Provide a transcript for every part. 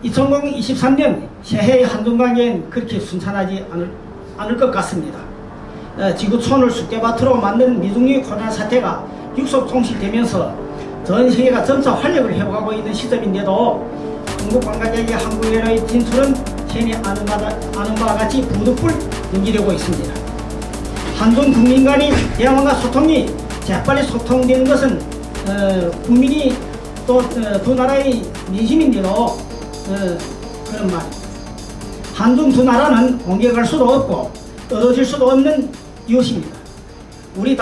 2023년 새해의 한중관계는 그렇게 순탄하지 않을 것 같습니다. 지구촌을 쑥대밭으로 만든 미중리 코로나 사태가 육속 종식되면서 전 세계가 점차 활력을 회복하고 있는 시점인데도 중국 관광객의 한국에의 진출은 현이 아는 바와 같이 부득불 연기되고 있습니다. 한중 국민 간의 대화와 소통이 재빨리 소통되는 것은 국민이 또 두 나라의 민심인데도 그런 말입니다. 한중 두 나라는 옮겨갈 수도 없고 떨어질 수도 없는 이웃입니다. 우리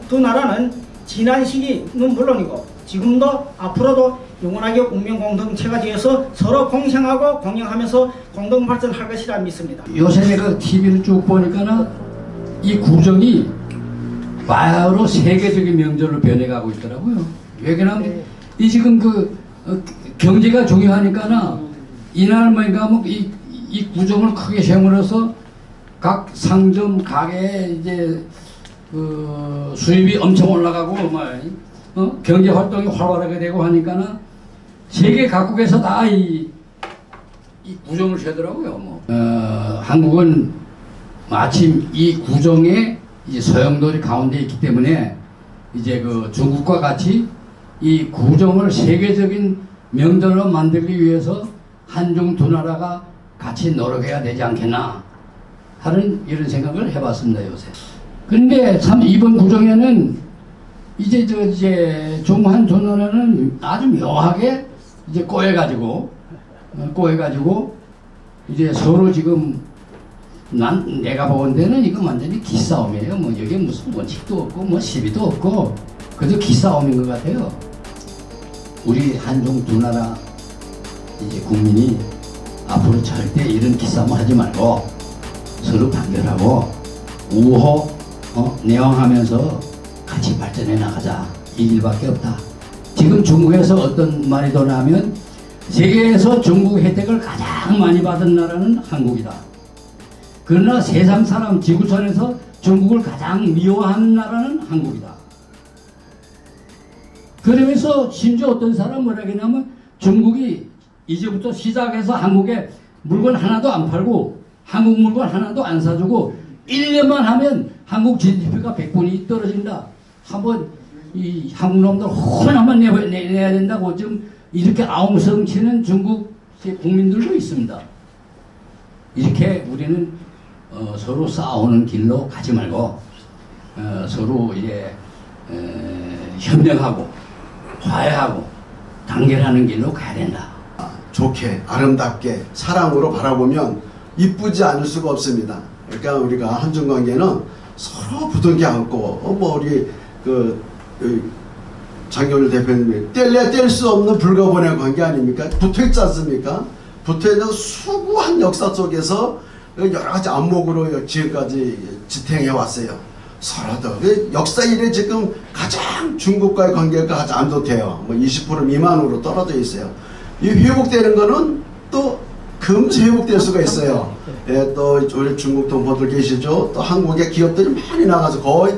두 나라는 지난 시기는 물론이고 지금도 앞으로도 영원하게 운명 공동체가 되어서 서로 공생하고 공영하면서 공동 발전할 것이라 믿습니다. 요새 내가 TV를 쭉 보니까는 이 구정이 바로 세계적인 명절로 변해가고 있더라고요. 왜 그러냐면 이 지금 경제가 중요하니까는 이날만가 뭐 이 구정을 크게 세우면서 각 상점 가게에 이제 수입이 엄청 올라가고 경제 활동이 활발하게 되고 하니까는 세계 각국에서 다 이 구정을 세더라고요. 한국은 마침 이 구정에 이제 소용돌이 가운데 있기 때문에 이제 중국과 같이 이 구정을 세계적인 명절로 만들기 위해서 한중 두 나라가 같이 노력해야 되지 않겠나 하는 이런 생각을 해봤습니다, 요새. 그런데 참 이번 구정에는 이제 중한 두 나라는 아주 묘하게 이제 꼬여가지고 이제 서로 지금 내가 보는 데는 이거 완전히 기싸움이에요. 뭐 여기 무슨 원칙도 없고 뭐 시비도 없고 그저 기싸움인 것 같아요. 우리 한중 두 나라 이제 국민이 앞으로 절대 이런 기싸움을 하지 말고 서로 단결하고 우호 내왕하면서 같이 발전해 나가자. 이 길밖에 없다. 지금 중국에서 어떤 말이 도나면 세계에서 중국 혜택을 가장 많이 받은 나라는 한국이다. 그러나 세상 사람 지구촌에서 중국을 가장 미워하는 나라는 한국이다. 그러면서 심지어 어떤 사람은 뭐라 하냐면 중국이 이제부터 시작해서 한국에 물건 하나도 안 팔고 한국 물건 하나도 안 사주고 1년만 하면 한국 GDP가 100분이 떨어진다. 한번 이 한국 놈들 혼나만 내야 된다고 지금 이렇게 아웅성치는 중국 국민들도 있습니다. 이렇게 우리는 서로 싸우는 길로 가지 말고 서로 이제 협력하고 화해하고 단결하는 길로 가야 된다. 좋게 아름답게 사랑으로 바라보면 이쁘지 않을 수가 없습니다. 그러니까 우리가 한중관계는 서로 부둥켜 안고 우리 장경률 대표님이 뗄래야 뗄 수 없는 불가분의 관계 아닙니까? 붙어있지 않습니까? 붙어있는 수고한 역사 속에서 여러가지 안목으로 지금까지 지탱해 왔어요. 서로도 역사 이래 지금 가장 중국과의 관계가 가장 안 좋대요. 뭐 20% 미만으로 떨어져 있어요. 이 회복되는 거는 또 금세 회복될 수가 있어요. 예, 또 우리 중국 동포들 계시죠? 또 한국의 기업들이 많이 나가서 거의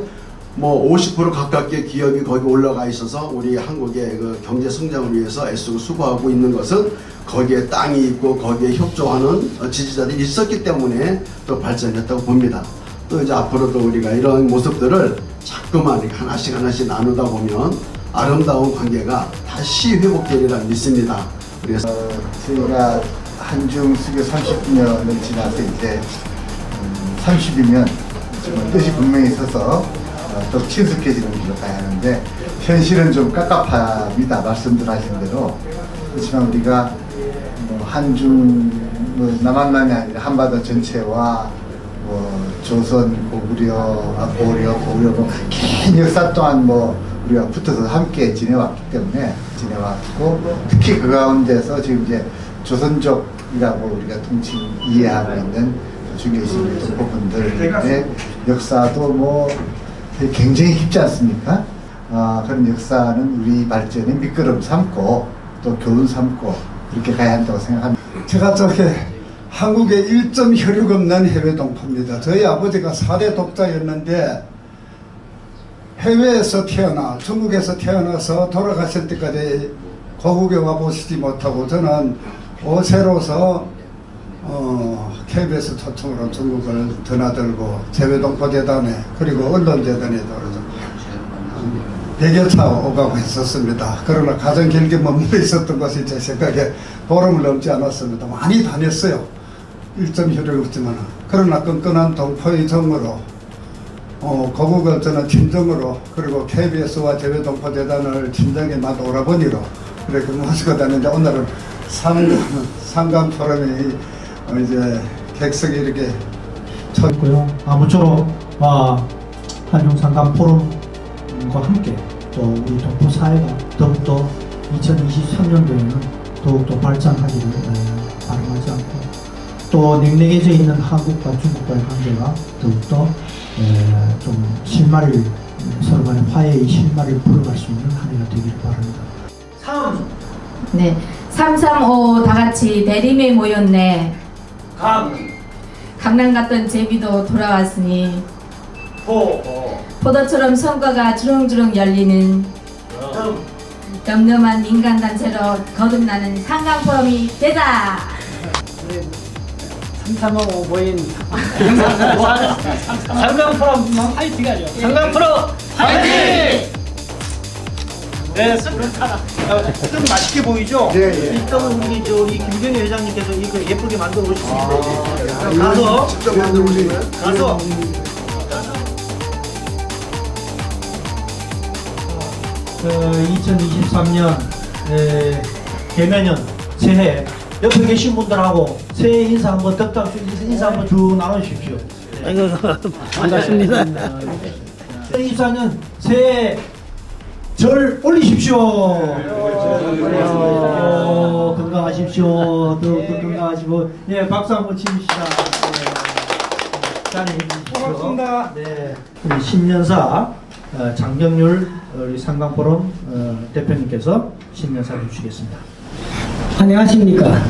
뭐 50% 가깝게 기업이 거기 올라가 있어서 우리 한국의 경제 성장을 위해서 애쓰고 수고하고 있는 것은 거기에 땅이 있고 거기에 협조하는 지지자들이 있었기 때문에 또 발전했다고 봅니다. 또 이제 앞으로도 우리가 이런 모습들을 자꾸만 이렇게 하나씩 나누다 보면 아름다운 관계가 다시 회복되리라 믿습니다. 그래서 저희가 한중 수교 30주년을 지나서 이제 30이면 정말 뜻이 분명히 있어서 더 친숙해지는 길로 가야 하는데 현실은 좀 깝깝합니다. 말씀들 하신 대로. 그렇지만 우리가 한중 남한만이 아니라 한반도 전체와 조선, 고구려 긴 역사 동안 우리가 붙어서 함께 지내왔기 때문에 지내왔고, 특히 그 가운데서 지금 이제 조선족이라고 우리가 통칭 이해하고 있는 중에 계신 동포분들의 역사도 굉장히 깊지 않습니까? 그런 역사는 우리 발전의 밑거름 삼고 또 교훈 삼고 그렇게 가야 한다고 생각합니다. 제가 저렇게 한국에 1점 혈육 없는 해외 동포입니다. 저희 아버지가 4대 독자였는데 해외에서 태어나 중국에서 태어나서 돌아가실 때까지 고국에 와보시지 못하고 저는 오세로서 KBS 초청으로 중국을 드나들고 재외동포재단에 그리고 언론재단에도 100여 차 오가고 했었습니다. 그러나 가장 길게 머물러 있었던 것이 제 생각에 보름을 넘지 않았습니다. 많이 다녔어요. 일점 효력이 없지만. 그러나 끈끈한 동포의 정으로 고국을 저는 친정으로 그리고 KBS와 재외동포재단을 친정의 맛 오라버니로 그렇게 모시고 다니는데 오늘은 상강 포럼이 이제 객석이 이렇게 있고요. 아무쪼록 한중 상강 포럼과 함께 또 우리 동포 사회가 더욱더 2023년도에는 더욱더 발전하기를 바람하지 않고 또 냉랭해져 있는 한국과 중국과의 관계가 더욱더 좀 실마리를 서로 간의 화해의 실마리를 풀어갈 수 있는 한 해가 되기를 바랍니다. 네, 335 다같이 대림에 모였네. 강남 갔던 제비도 돌아왔으니 포도처럼 성과가 주렁주렁 열리는 덤덤한 민간단체로 거듭나는 상강포럼이 되자. 335 모인 상강포럼 화이팅 하죠. 상강포럼 화이팅! 네, 좀 맛있게 보이죠? 예, 예. 일단은 우리 김경희 회장님께서 이거 예쁘게 만들어 오셨습니다. 가서 직접 만들어 오신 거예요? 가서 2023년 개면년 새해 옆에 계신 분들하고 새해 인사 한번 덕담 인사 한번 쭉 나눠주십시오. 아이고 반갑습니다. 2024년 새해 절 올리십시오. 건강하십시오. 더 건강하시고 예 박수 한번 치십시다. 짠해 주십시오. 고맙습니다. 네, 우리 신년사 장경률 우리 상강포럼 대표님께서 신년사를 주시겠습니다. 안녕하십니까.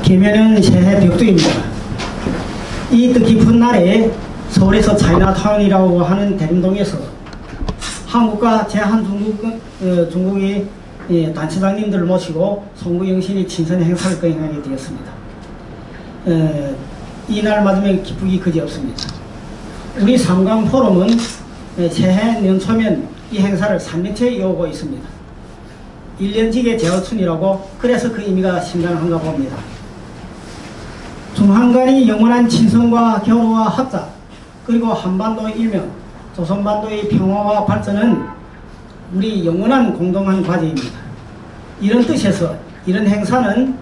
개면은 새해 벽두입니다. 이 뜻깊은 날에 서울에서 차이나타운이라고 하는 대림동에서 한국과 제한중국의 단체장님들을 모시고 송구영신이 친선 행사를 거행하게 되었습니다. 이날 맞으면 기쁘기 그지없습니다. 우리 상강포럼은 새해 연초면 이 행사를 3년째 이어오고 있습니다. 1년지게 제어춘이라고 그래서 그 의미가 심각한가 봅니다. 중한간의 영원한 친선과 교류와 합작 그리고 한반도 일명 조선반도의 평화와 발전은 우리 영원한 공동한 과제입니다. 이런 뜻에서 이런 행사는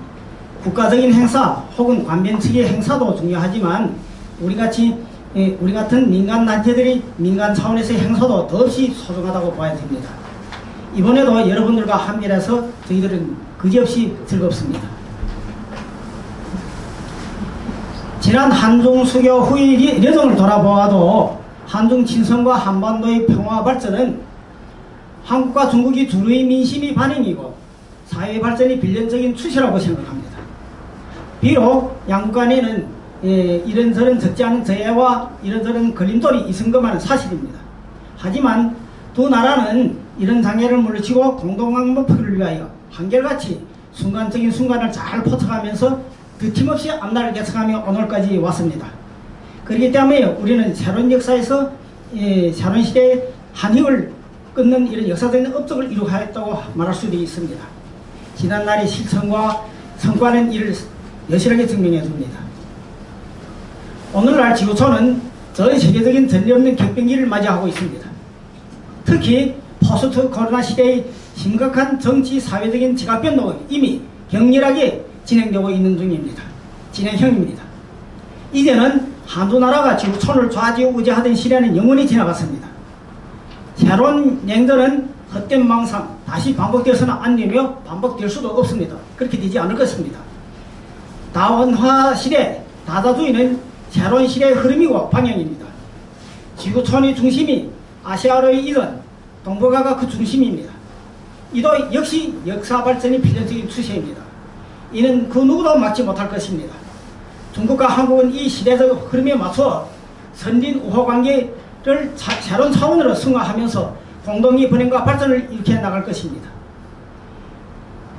국가적인 행사 혹은 관변 측의 행사도 중요하지만 우리 같은 민간 단체들이 민간 차원에서의 행사도 더없이 소중하다고 봐야 됩니다. 이번에도 여러분들과 함께해서 저희들은 그지없이 즐겁습니다. 지난 한중 수교 후의 여정을 돌아보아도 한중 친선과 한반도의 평화 발전은 한국과 중국이 둘의 민심이 반영이고 사회 발전이 필연적인 추세라고 생각합니다. 비록 양국 간에는 이런저런 적지 않은 저해와 이런저런 걸림돌이 있은 것만은 사실입니다. 하지만 두 나라는 이런 장애를 물리치고 공동한 목표를 위하여 한결같이 순간적인 순간을 잘 포착하면서 드침없이 앞날을 개척하며 오늘까지 왔습니다. 그렇기 때문에 우리는 새로운 역사에서 새로운 시대의 한힘을 끊는 이런 역사적인 업적을 이루었다고 말할 수도 있습니다. 지난날의 실천과 성과는 이를 여실하게 증명해 줍니다. 오늘날 지구촌은 전 세계적인 전례 없는 격변기를 맞이하고 있습니다. 특히 포스트 코로나 시대의 심각한 정치 사회적인 지각 변동은 이미 격렬하게 진행되고 있는 중입니다. 진행형입니다. 이제는 한두 나라가 지구촌을 좌지우지하던 시대는 영원히 지나갔습니다. 새로운 냉전은 헛된 망상 다시 반복되어서는 안 되며 반복될 수도 없습니다. 그렇게 되지 않을 것입니다. 다원화 시대, 다자주의는 새로운 시대의 흐름이고 방향입니다. 지구촌의 중심이 아시아로의 이던 동북아가 그 중심입니다. 이도 역시 역사 발전이 필연적인 추세입니다. 이는 그 누구도 막지 못할 것입니다. 중국과 한국은 이 시대적 흐름에 맞춰 선진 우호 관계를 새로운 차원으로 승화하면서 공동의 번영과 발전을 일으켜 나갈 것입니다.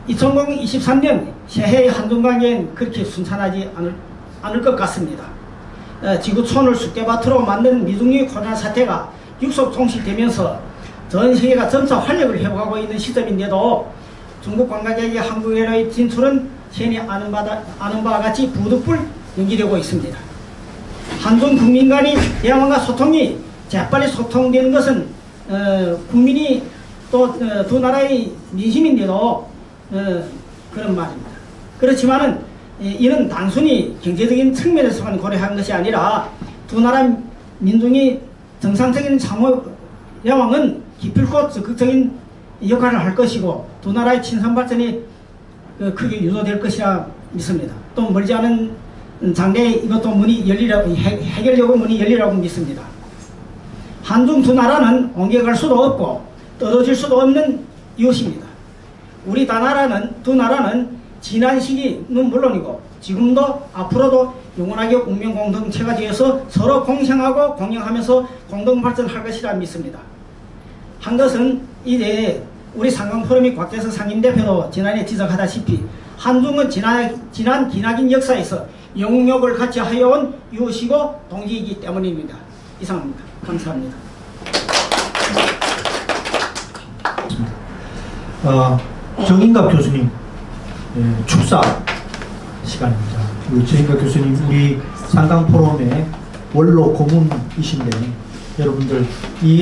2023년 새해의 한중관계는 그렇게 순탄하지 않을 것 같습니다. 지구촌을 쑥대밭으로 만든 미중리 코로나 사태가 육속 종식되면서 전 세계가 점차 활력을 회복하고 있는 시점인데도 중국 관광객의 한국에의 진출은 현이 아는 바와 같이 부득불 연기되고 있습니다. 한중 국민 간의 대화와 소통이 재빨리 소통되는 것은 국민이 또 두 나라의 민심인데도 그런 말입니다. 그렇지만은 이는 단순히 경제적인 측면에서만 고려한 것이 아니라 두 나라 민중이 정상적인 상호 대화는 기필코 적극적인 역할을 할 것이고 두 나라의 친선 발전이 크게 유도될 것이라 믿습니다. 또 멀지 않은 장래에 이것도 문이 열리라고 해결되고 문이 열리라고 믿습니다. 한중 두 나라는 옮겨갈 수도 없고 떨어질 수도 없는 이웃입니다. 우리 두 나라는 지난 시기는 물론이고 지금도 앞으로도 영원하게 운명 공동체가 되어서 서로 공생하고 공영하면서 공동 발전할 것이라 믿습니다. 한 것은 이제 우리 상강포럼의 곽재석 상임대표도 지난해 지적하다시피 한중은 지난 기나긴 역사에서 영역을 같이 하여온 이웃이고 동지이기 때문입니다. 이상입니다. 감사합니다. 정인갑 교수님 축사 시간입니다. 정인갑 교수님 우리 상강포럼의 원로 고문이신데 여러분들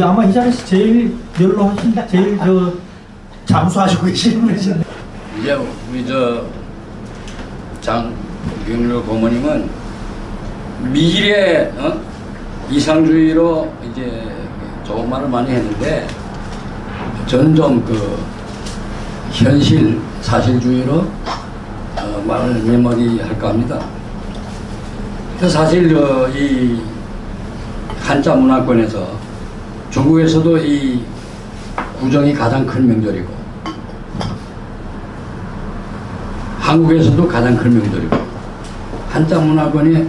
아마 이 자리에서 제일 연로하신 제일 잠수하시고 계시는 분이신데 이제 우리 장경률 고모님은 미래 이상주의로 이제 좋은 말을 많이 했는데 저는 좀 현실 사실주의로 말을 메모리 할까 합니다. 사실 이 한자 문화권에서 중국에서도 이 구정이 가장 큰 명절이고 한국에서도 가장 큰 명절이고 한자 문화권에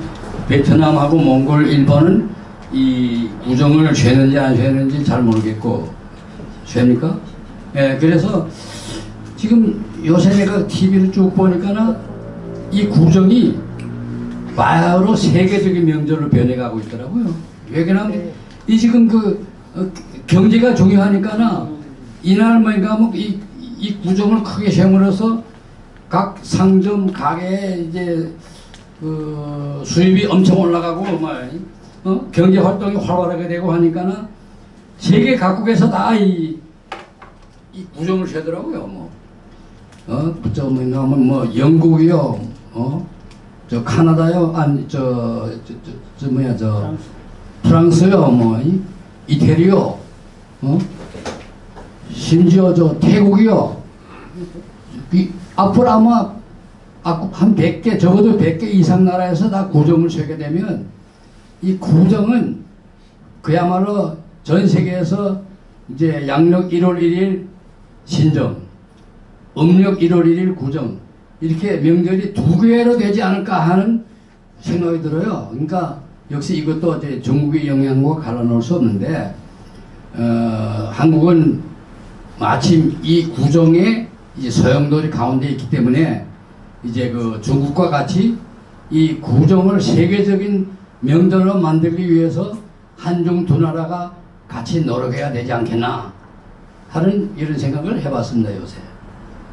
베트남하고 몽골, 일본은 이 구정을 쇠는지 안 쇠는지 잘 모르겠고 쇠입니까? 예, 그래서 지금 요새 내가 TV를 쭉 보니까는 이 구정이 바로 세계적인 명절로 변해가고 있더라고요. 왜 그러냐면 이 지금 경제가 중요하니까는 이날 뭐인가 뭐 이 구정을 크게 세물어서 각 상점 가게에 이제 수입이 엄청 올라가고 경제 활동이 활발하게 되고 하니까는 세계 각국에서 다 이 구정을 세더라고요. 뭐 영국이요, 저 카나다요, 아니 프랑스요, 뭐 이태리요, 심지어 태국이요. 앞으로 아마 한 100개, 적어도 100개 이상 나라에서 다 구정을 세게 되면 이 구정은 그야말로 전 세계에서 이제 양력 1월 1일 신정, 음력 1월 1일 구정 이렇게 명절이 두 개로 되지 않을까 하는 생각이 들어요. 그러니까 역시 이것도 이제 중국의 영향과 갈라놓을 수 없는데 한국은 마침 이 구정에 이제 소용돌이 가운데 있기 때문에 이제 중국과 같이 이 구정을 세계적인 명절로 만들기 위해서 한중 두 나라가 같이 노력해야 되지 않겠나 하는 이런 생각을 해봤습니다. 요새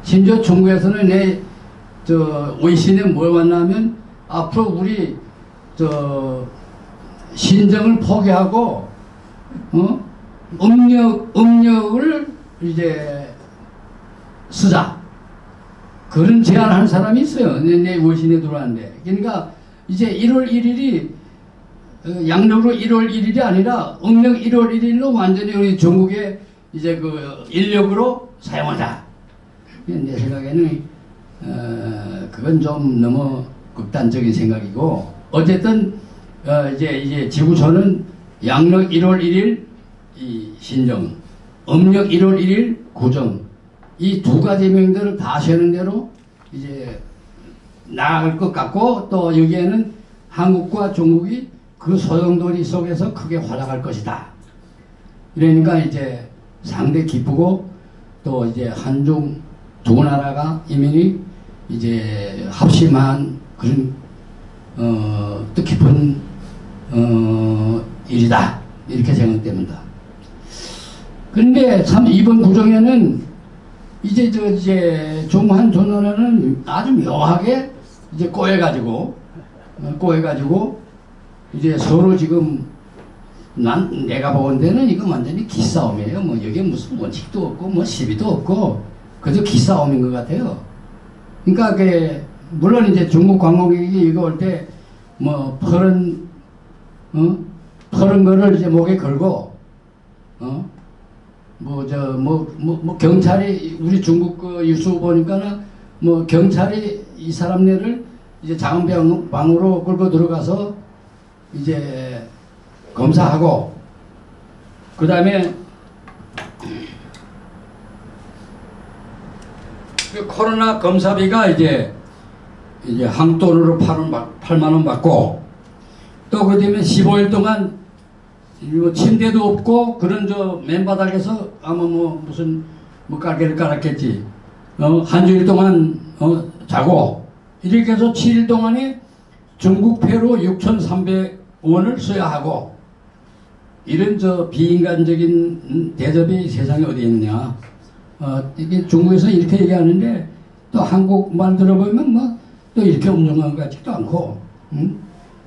심지어 중국에서는 오이신에 뭘 왔냐면 앞으로 우리 신정을 포기하고 음력을 이제 쓰자 그런 제안하는 사람이 있어요. 내 오이신에 들어왔는데 그러니까 이제 1월 1일이 양력으로 1월 1일이 아니라 음력 1월 1일로 완전히 우리 중국의 이제 인력으로 사용하자. 내 생각에는 그건 좀 너무 극단적인 생각이고 어쨌든 이제 지구촌은 양력 1월 1일 이 신정, 음력 1월 1일 구정 이 두 가지 명들을 다 세는 대로 이제 나아갈 것 같고 또 여기에는 한국과 중국이 그 소용돌이 속에서 크게 활약할 것이다. 그러니까 이제 상당히 기쁘고 또 이제 한중 두 나라가 이미 이제 합심한 그런 뜻깊은 일이다 이렇게 생각됩니다. 그런데 참 이번 구정에는 이제 종한 전원에는 아주 묘하게 이제 꼬여가지고 이제 서로 지금 내가 보건대는 이거 완전히 기싸움이에요. 뭐 여기에 무슨 원칙도 없고 뭐 시비도 없고 그저 기싸움인 것 같아요. 그러니까 물론 이제 중국 관광객이 이거 올 때 뭐 퍼른 거를 이제 목에 걸고 뭐 경찰이 우리 중국 그 뉴스 보니까는 뭐 경찰이 이 사람네를 이제 장병방으로 끌고 들어가서 이제 검사하고 그 다음에 그 코로나 검사비가 이제 한돈으로 8만 원 받고 또 그 다음에 15일 동안 뭐 침대도 없고 그런 맨바닥에서 아마 뭐 무슨 깔개를 깔았겠지. 한 주일 동안 자고 이렇게 해서 7일 동안에 중국패로 6,300원을 써야 하고 이런 비인간적인 대접이 세상에 어디 있느냐. 이게 중국에서 이렇게 얘기하는데 또 한국말 들어보면 뭐 또 이렇게 운영한 것 같지도 않고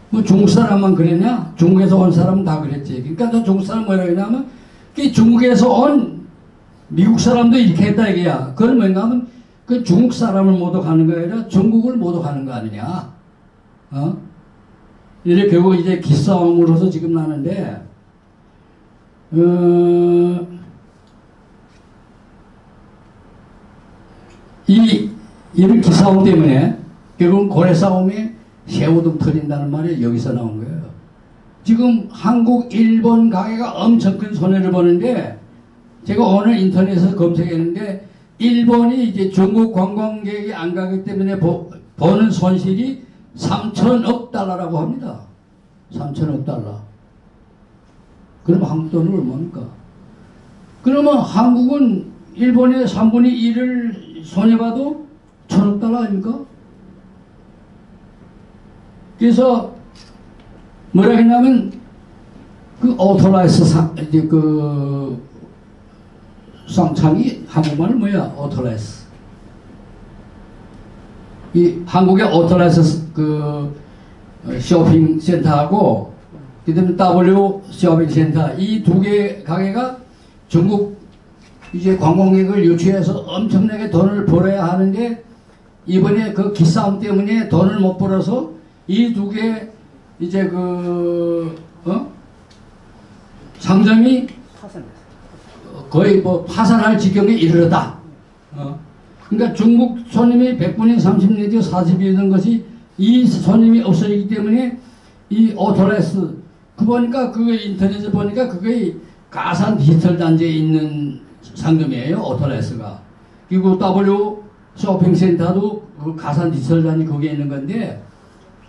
뭐 중국 사람만 그랬냐? 중국에서 온 사람은 다 그랬지. 그러니까 저 중국 사람 뭐라 그러냐면 중국에서 온 미국 사람도 이렇게 했다 이게야. 그건 뭔가 하면 그 중국 사람을 모독하는 거 아니라 중국을 모독하는 거 아니냐. 이래 결국 이제 기싸움으로서 지금 나는데 이런 기싸움 때문에 결국은 고래 싸움에 새우등 터진다는 말이 여기서 나온 거예요. 지금 한국, 일본 가게가 엄청 큰 손해를 보는데 제가 오늘 인터넷에서 검색했는데 일본이 이제 중국 관광객이 안 가기 때문에 보는 손실이 3천억 달러라고 합니다. 3천억 달러. 그럼 한국 돈은 얼마입니까? 그러면 한국은 일본의 3분의 1을 손해봐도 1,000억 달러 아닙니까? 그래서 뭐라 했냐면 그 오토라이스 상창이 한국말은 뭐야? 오토라이스. 이 한국의 오토라이스 쇼핑 센터하고 그다음에 W 쇼핑 센터 이 두 개 가게가 중국 이제 관광객을 유치해서 엄청나게 돈을 벌어야 하는데 이번에 그 기싸움 때문에 돈을 못 벌어서 이 두 개 이제 상점이 거의 뭐 파산할 지경에 이르렀다. 그러니까 중국 손님이 100분의 30 내지 40이었던 것이 이 손님이 없어지기 때문에 이 오토레스 보니까 그 인터넷에 보니까 그게 가산 디지털 단지에 있는 상점이에요. 오토레스가. 그리고 W 쇼핑센터도 그 가산 디지털 단지 거기에 있는 건데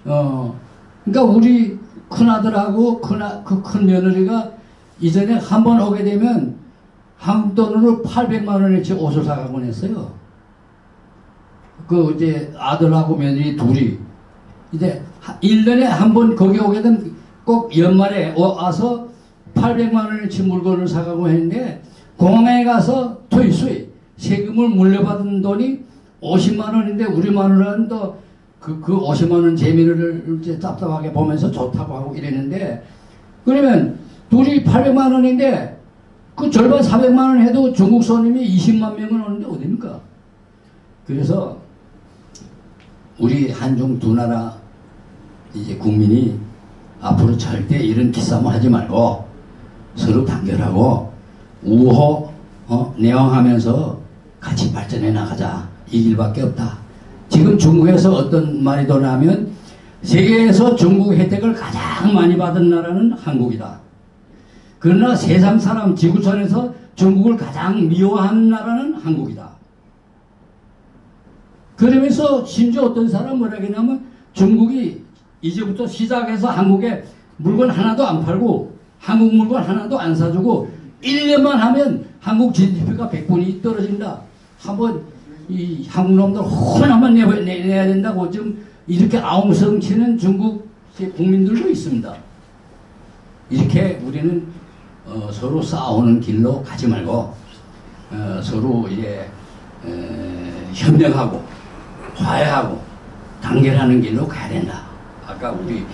그러니까 우리 큰아들하고 그 큰 며느리가 이전에 한 번 오게 되면 한국 돈으로 800만 원어치 옷을 사가곤 했어요. 그 이제 아들하고 며느리 둘이 이제 1년에 한 번 거기 오게 되면 꼭 연말에 와서 800만 원어치 물건을 사가고 했는데 공항에 가서 토이수이 세금을 물려받은 돈이 50만 원인데 우리말로는 또 그 50만 원 재미를 이제 답답하게 보면서 좋다고 하고 이랬는데 그러면 둘이 800만 원인데 그 절반 400만 원 해도 중국 손님이 20만 명은 오는데 어딥니까? 그래서 우리 한중 두 나라 이제 국민이 앞으로 절대 이런 기싸움을 하지 말고 서로 단결하고 우호 내왕하면서 같이 발전해 나가자. 이 길밖에 없다. 지금 중국에서 어떤 말이 도나면 세계에서 중국 혜택을 가장 많이 받은 나라는 한국이다. 그러나 세상 사람 지구촌에서 중국을 가장 미워하는 나라는 한국이다. 그러면서 심지어 어떤 사람은 뭐라 하냐면 중국이 이제부터 시작해서 한국에 물건 하나도 안 팔고 한국 물건 하나도 안 사주고 1년만 하면 한국 GDP가 100분이 떨어진다. 한번 이 한국 놈들 호남만 내야 된다고 지금 이렇게 아웅성치는 중국 국민들도 있습니다. 이렇게 우리는 서로 싸우는 길로 가지 말고 서로 이제 협력하고 화해하고 단결하는 길로 가야 된다. 아까 우리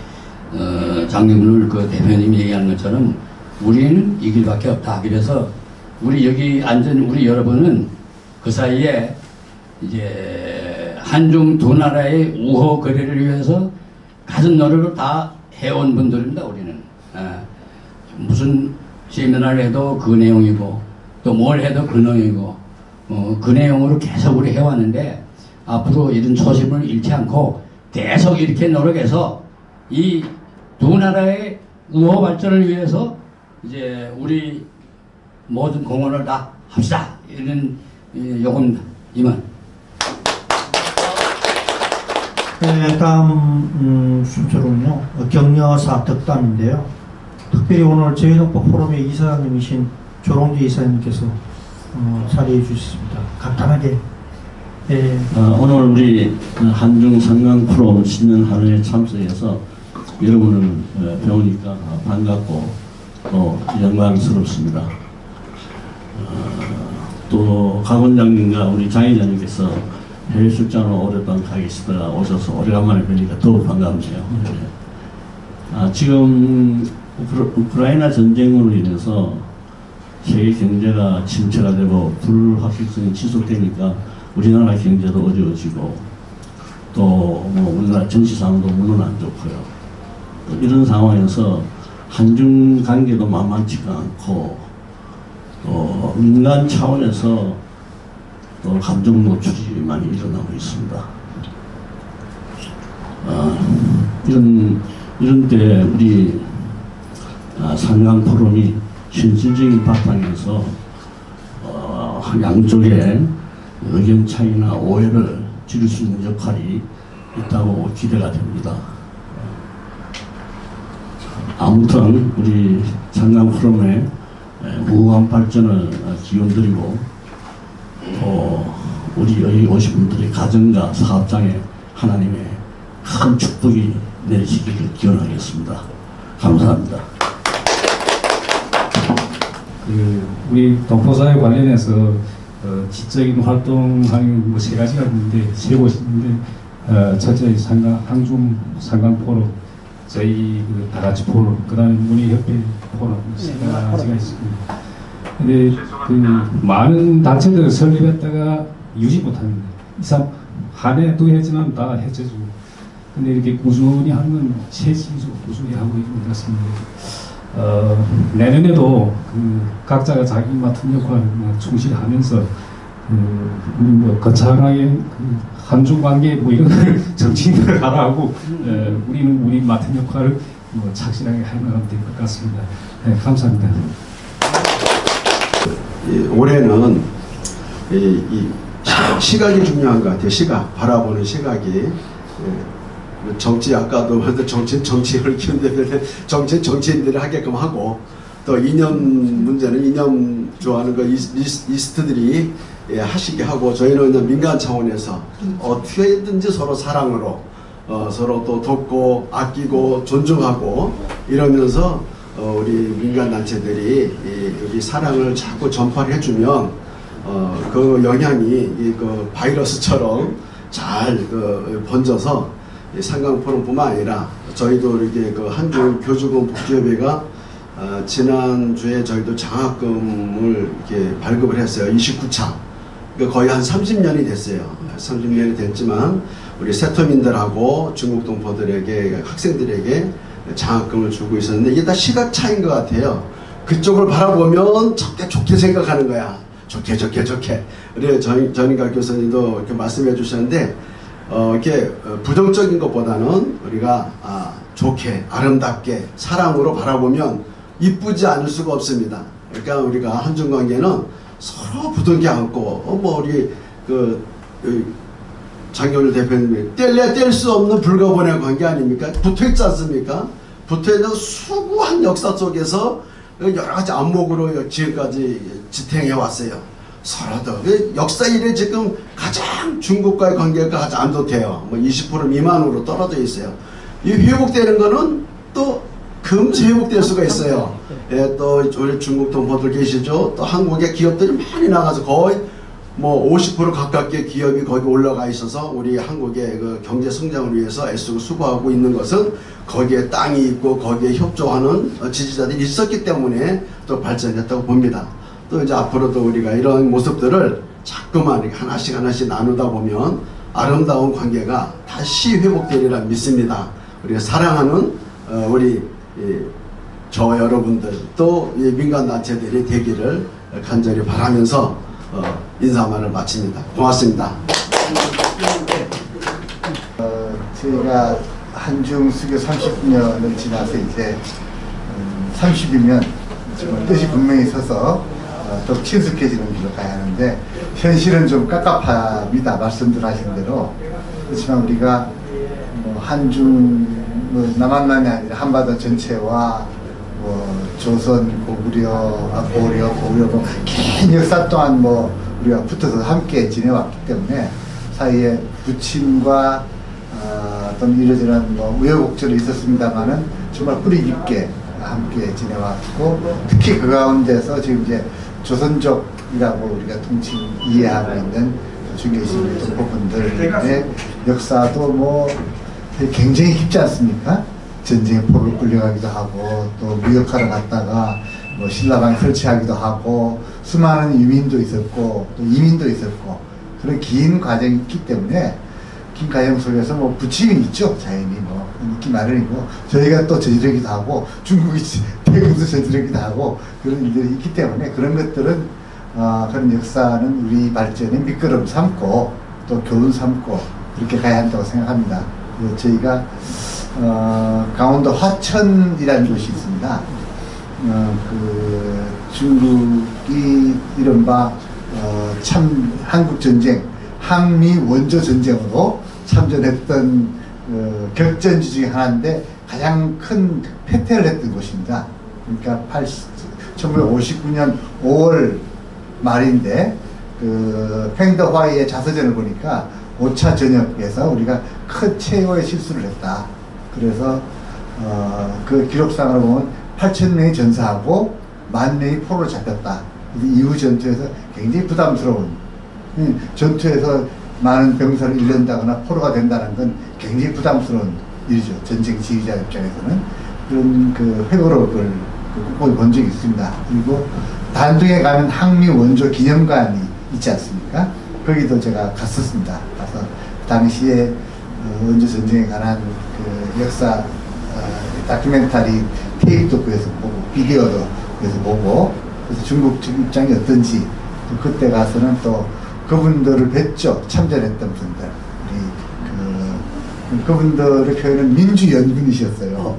장경률 그 대표님이 얘기하는 것처럼 우리는 이 길밖에 없다. 그래서 우리 여기 앉은 우리 여러분은 그 사이에 이제 한중 두 나라의 우호 거래를 위해서 가진 노력을 다 해온 분들입니다. 우리는 무슨 세미나를 해도 그 내용이고 또 뭘 해도 그 내용이고 그 내용으로 계속 우리 해왔는데 앞으로 이런 초심을 잃지 않고 계속 이렇게 노력해서 이 두 나라의 우호 발전을 위해서 이제 우리 모든 공헌을 다 합시다. 이런 요겁니다. 이만. 네, 다음 순서로는요 격려사 덕담인데요. 특별히 오늘 제일동포 포럼의 이사님이신 조롱재 이사님께서 자리해 주셨습니다. 간단하게. 네. 오늘 우리 한중 상강 프로그램 신년 하루에 참석해서 여러분을 배우니까 반갑고 또 영광스럽습니다. 또 강 원장님과 우리 장 회장님께서 해외 출장을 오랫동안 가 계시다가 오셔서 오래간만에 뵈니까 더욱 반갑네요. 지금 우크라이나 전쟁으로 인해서 세계 경제가 침체가 되고 불확실성이 지속되니까 우리나라 경제도 어려워지고 또 뭐 우리나라 정치 상황도 물론 안 좋고요. 또 이런 상황에서 한중 관계도 만만치가 않고 또 민간 차원에서 또 감정 노출이 많이 일어나고 있습니다. 이런 때 우리 상강 포럼이 현실적인 바탕에서 양쪽의 의견 차이나 오해를 줄일 수 있는 역할이 있다고 기대가 됩니다. 아무튼 우리 상강 포럼의 무궁한 발전을 기원드리고 또 우리 여기 오신 분들의 가정과 사업장에 하나님의 큰 축복이 내리시기를 기원하겠습니다. 감사합니다. 우리 동포사회 관련해서 지적인 활동하는 뭐 3가지가 있는데 3곳이 있는데 첫째 한중 상강 포럼, 저희 다 같이 포럼, 그 다음에 문의협회 포럼 3가지가 있습니다. 근데 많은 단체들을 설립했다가 유지 못합니다. 한 해, 2해지만 다 해쳐주고. 근데 이렇게 꾸준히 하는 건 최신수 꾸준히 하고 있는 것 같습니다. 내년에도 각자가 자기 맡은 역할을 충실하면서 뭐 거창하게 한중 관계 뭐 이런 걸 정치인들 하라고 우리는 우리 맡은 역할을 뭐 착실하게 해나가면 될 것 같습니다. 네, 감사합니다. 올해는 시각이 중요한 것 같아요. 시각, 바라보는 시각이. 정치, 아까도 정치를 키운데 정치인들이 하게끔 하고, 또 이념 문제는 이념 좋아하는 거 이스트들이 하시게 하고, 저희는 그냥 민간 차원에서 어떻게든지 서로 사랑으로 서로 또 돕고 아끼고 존중하고 이러면서 우리 민간 단체들이 우리 사랑을 자꾸 전파를 해주면 그 영향이 그 바이러스처럼 잘 번져서 상강 포럼뿐만 아니라 저희도 이렇게 그 한중 교주금 복지협회가 지난주에 저희도 장학금을 이렇게 발급을 했어요. 29차. 그러니까 거의 한 30년이 됐어요. 30년이 됐지만 우리 세터민들하고 중국 동포들에게, 학생들에게 장학금을 주고 있었는데 이게 다 시각 차이인 것 같아요. 그쪽을 바라보면 좋게 생각하는 거야. 좋게. 그래 전인가 교수님도 이렇게 말씀해 주셨는데 이렇게 부정적인 것보다는 우리가 좋게, 아름답게, 사랑으로 바라보면 이쁘지 않을 수가 없습니다. 그러니까 우리가 한중 관계는 서로 부둥켜 안고 우리 장경률 대표님이 뗄 수 없는 불가분의 관계 아닙니까? 붙어있지 않습니까? 붙어있는 수고한 역사 속에서 여러 가지 안목으로 지금까지 지탱해 왔어요. 서로도 역사 이래 지금 가장 중국과의 관계가 가장 안 좋대요. 뭐 20% 미만으로 떨어져 있어요. 이 회복되는 거는 또 금세 회복될 수가 있어요. 예, 또 우리 중국 동포들 계시죠. 또 한국의 기업들이 많이 나가서 거의 뭐 50% 가깝게 기업이 거기 올라가 있어서 우리 한국의 그 경제 성장을 위해서 애쓰고 수고하고 있는 것은 거기에 땅이 있고 거기에 협조하는 지지자들이 있었기 때문에 또 발전했다고 봅니다. 또 이제 앞으로도 우리가 이런 모습들을 자꾸만 이렇게 하나씩 나누다 보면 아름다운 관계가 다시 회복되리라 믿습니다. 우리가 사랑하는 우리 저와 여러분들 또 민간단체들이 되기를 간절히 바라면서 인사말을 마칩니다. 고맙습니다. 저희가 한중 수교 30년을 지나서 이제 30이면 정말 뜻이 분명히 서서 더 친숙해지는 길로 가야 하는데 현실은 좀 깝깝합니다. 말씀들 하신 대로. 그렇지만 우리가 한중 남한만이 아니라 한반도 전체와 조선, 고구려, 긴 역사 동안 우리가 붙어서 함께 지내왔기 때문에 사이에 부침과 어떤 이러저런 우여곡절이 있었습니다만은 정말 뿌리 깊게 함께 지내왔고, 특히 그 가운데서 지금 이제 조선족이라고 우리가 통칭 이해하고 있는 중계신 동포분들의 역사도 굉장히 깊지 않습니까? 전쟁에 포를 끌려가기도 하고 또 무역하러 갔다가 신라방에 설치하기도 하고 수많은 유민도 있었고 또 이민도 있었고 그런 긴 과정이 있기 때문에 긴 과정 속에서 부침이 있죠. 자연히 있기 마련이고 저희가 또 저지르기도 하고 중국이 대군도 저지르기도 하고 그런 일들이 있기 때문에 그런 것들은 그런 역사는 우리 발전의 밑거름 삼고 또 교훈 삼고 그렇게 가야 한다고 생각합니다. 그래서 저희가 강원도 화천이라는 곳이 있습니다. 그 중국이 이른바 한국전쟁, 한미 원조전쟁으로 참전했던 격전지 중에 하나인데 가장 큰 패퇴를 했던 곳입니다. 그러니까 1959년 5월 말인데 팽더화이의 자서전을 보니까 5차 전역에서 우리가 큰 최고의 실수를 했다. 그래서 그 기록상으로 보면 8,000명이 전사하고 10,000명이 포로로 잡혔다. 이후 전투에서 굉장히 부담스러운, 전투에서 많은 병사를 잃는다거나 포로가 된다는 건 굉장히 부담스러운 일이죠. 전쟁 지휘자 입장에서는. 그런 회고록을 꼭 본 적이 있습니다. 그리고 단둥에 가면 항미 원조 기념관이 있지 않습니까? 거기도 제가 갔었습니다. 가서 당시에 원조 전쟁에 관한 역사 다큐멘터리 테이프도 그래서 보고 비디오도 그래서 보고 그래서 중국 입장이 어떤지 그때 가서는 또 그분들을 뵀죠. 참전했던 분들. 그분들의 표현은 민주연군이셨어요.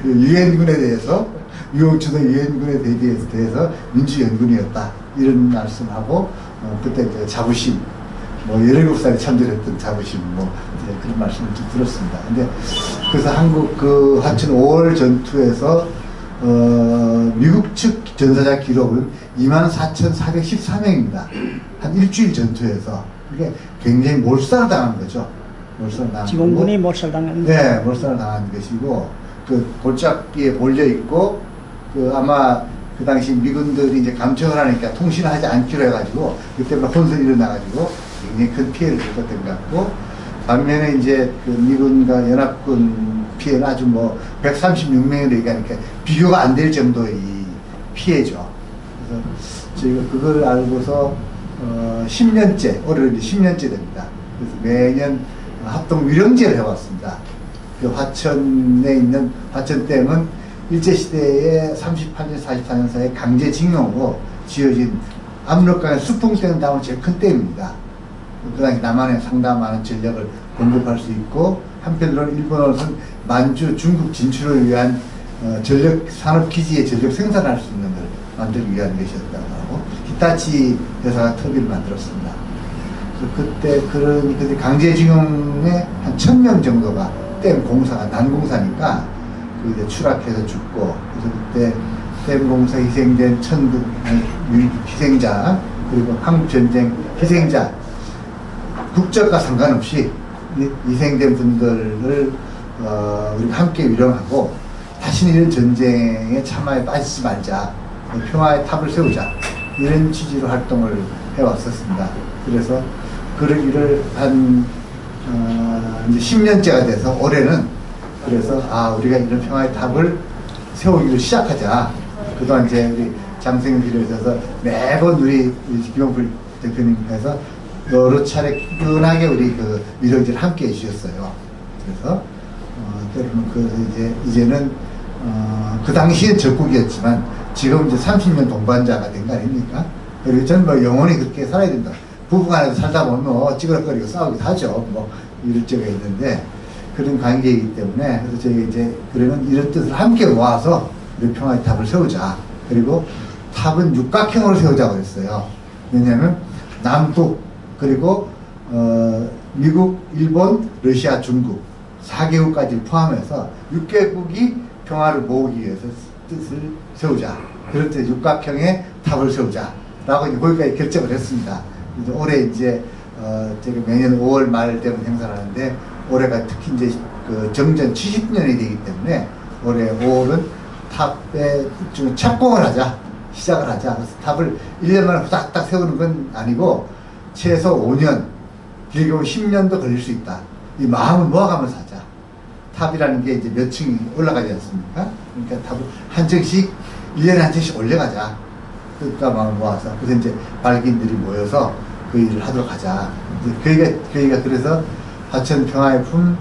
유엔군에 대해서 유흥초등 유엔군에 대해서 민주연군이었다 이런 말씀하고 그때 이제 자부심 17살에 참전했던 자부심 그런 말씀을 좀 들었습니다. 근데 그래서 한국 하여튼 5월 전투에서 미국 측 전사자 기록은 24,414명입니다. 한 일주일 전투에서 이게 굉장히 몰살을 당한 거죠. 몰살을 당한 지공군이 몰살당한. 네, 몰살을 당한 것이고 골짜기에 몰려 있고 아마 그 당시 미군들이 이제 감청을 하니까 통신을 하지 않기로 해가지고 그때부터 혼선이 일어나가지고 굉장히 큰 피해를 입었던 것 같고, 반면에 이제 미군과 연합군 피해는 아주 136명으로 얘기하니까 비교가 안 될 정도의 피해죠. 그래서 저희가 그걸 알고서 10년째, 올해 이제 10년째 됩니다. 그래서 매년 합동 위령제를 해왔습니다. 그 화천에 있는 화천댐은 일제시대에 38년, 44년 사이에 강제징용으로 지어진 압록강의 수풍댐 다음으로 제일 큰 댐입니다. 그 당시 남한에 상당히 많은 전력을 공급할 수 있고, 한편으로는 일본으로서는 만주, 중국 진출을 위한 전력 산업기지에 전력 생산할 수 있는 걸 만들기 위한 것이었다고 하고, 히타치 회사가 터비를 만들었습니다. 그때 그때 강제징용에 한 1,000명 정도가 댐 공사가 난공사니까 이제 추락해서 죽고, 그래서 그때 댐 공사 희생된 희생자 그리고 한국전쟁 희생자 국적과 상관없이 희생된 분들을 우리가 함께 위로하고 다시는 이런 전쟁에 참화에 빠지지 말자, 평화의 탑을 세우자, 이런 취지로 활동을 해왔었습니다. 그래서 그런 일을 한 이제 10년째가 돼서 올해는 그래서 우리가 이런 평화의 탑을 세우기로 시작하자. 그동안 이제 우리 장생님들에 있어서 매번 우리 김용필 대표님께서 여러 차례 꾸준하게 우리 그 위력질을 함께 해주셨어요. 그래서 때로는 이제는 그 당시엔 적국이었지만 지금 이제 30년 동반자가 된 거 아닙니까? 그리고 저는 뭐 영원히 그렇게 살아야 된다. 부부간에서 살다 보면 뭐 찌그러거리고 싸우기도 하죠. 뭐 이럴 때가 있는데 그런 관계이기 때문에 그래서 저희가 이제 그러면 이런 뜻을 함께 모아서 우리 평화의 탑을 세우자. 그리고 탑은 육각형으로 세우자고 했어요. 왜냐하면 남북 그리고 미국, 일본, 러시아, 중국 4개국까지 포함해서 6개국이 평화를 모으기 위해서 뜻을 세우자. 그럴 때 육각형의 탑을 세우자. 라고 이제 거기까지 결정을 했습니다. 이제 올해 이제 제가 매년 5월 말 되면 행사를 하는데 올해가 특히 이제 그 정전 70년이 되기 때문에 올해 5월은 탑에 좀 착공을 하자. 시작을 하자. 그래서 탑을 1년 만에 후닥닥 세우는 건 아니고 최소 5년, 길게 보면 10년도 걸릴 수 있다. 이 마음을 모아가면서 하자. 탑이라는 게 이제 몇 층이 올라가지 않습니까? 그러니까 탑을 한 층씩, 1년에 한 층씩 올려가자. 뜻과 마음을 모아서. 그래서 이제 발기인들이 모여서 그 일을 하도록 하자. 저희가 그래서 화천 평화의 품,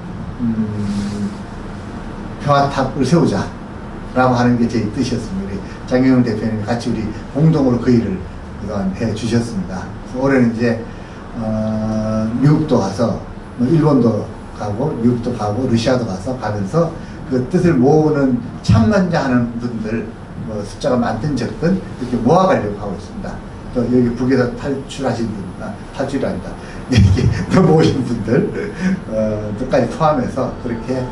평화탑을 세우자. 라고 하는 게 제 뜻이었습니다. 우리 장경훈 대표님이 같이 우리 공동으로 그 일을 그동안 해 주셨습니다. 그래서 올해는 이제, 미국도 가서, 일본도 가고, 미국도 가고, 러시아도 가면서 그 뜻을 모으는 참관자 하는 분들, 뭐 숫자가 많든 적든 이렇게 모아가려고 하고 있습니다. 또 여기 북에서 탈출하신 분, 탈출이 아니다. 이렇게 넘어오신 분들, 끝까지 포함해서 그렇게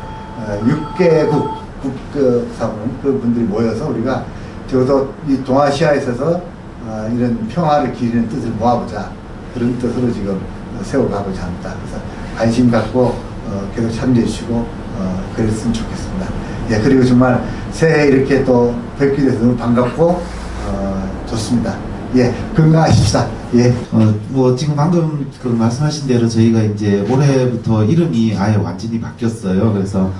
6개국 국사분 그 분들이 모여서 우리가 적어도 이 동아시아에 있어서 이런 평화를 기리는 뜻을 모아보자. 그런 뜻으로 지금 세워가고자 합니다. 그래서 관심 갖고 계속 참여해 주시고 그랬으면 좋겠습니다. 예, 그리고 정말 새해 이렇게 또 뵙게 돼서 너무 반갑고 좋습니다. 예, 건강하십시다. 예. 뭐 지금 방금 그 말씀하신 대로 저희가 이제 올해부터 이름이 아예 완전히 바뀌었어요. 그래서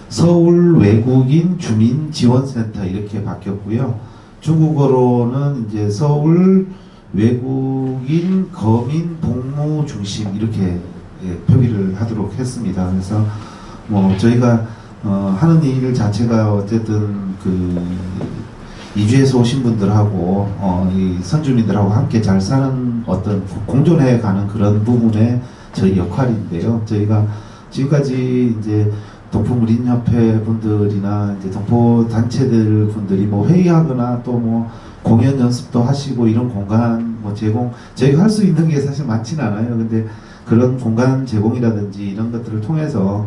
서울 외국인 주민 지원센터 이렇게 바뀌었고요. 중국어로는 이제 서울 외국인 거민 복무 중심 이렇게 표기를 하도록 했습니다. 그래서 뭐 저희가 하는 일 자체가 어쨌든 그 이주해서 오신 분들하고 이 선주민들하고 함께 잘 사는 어떤 공존해 가는 그런 부분에 저희 역할인데요. 저희가 지금까지 이제 동포무린협회 분들이나 이제 동포 단체들 분들이 뭐 회의하거나 또 뭐 공연 연습도 하시고 이런 공간 뭐 제공 저희가 할 수 있는 게 사실 많지는 않아요. 근데 그런 공간 제공이라든지 이런 것들을 통해서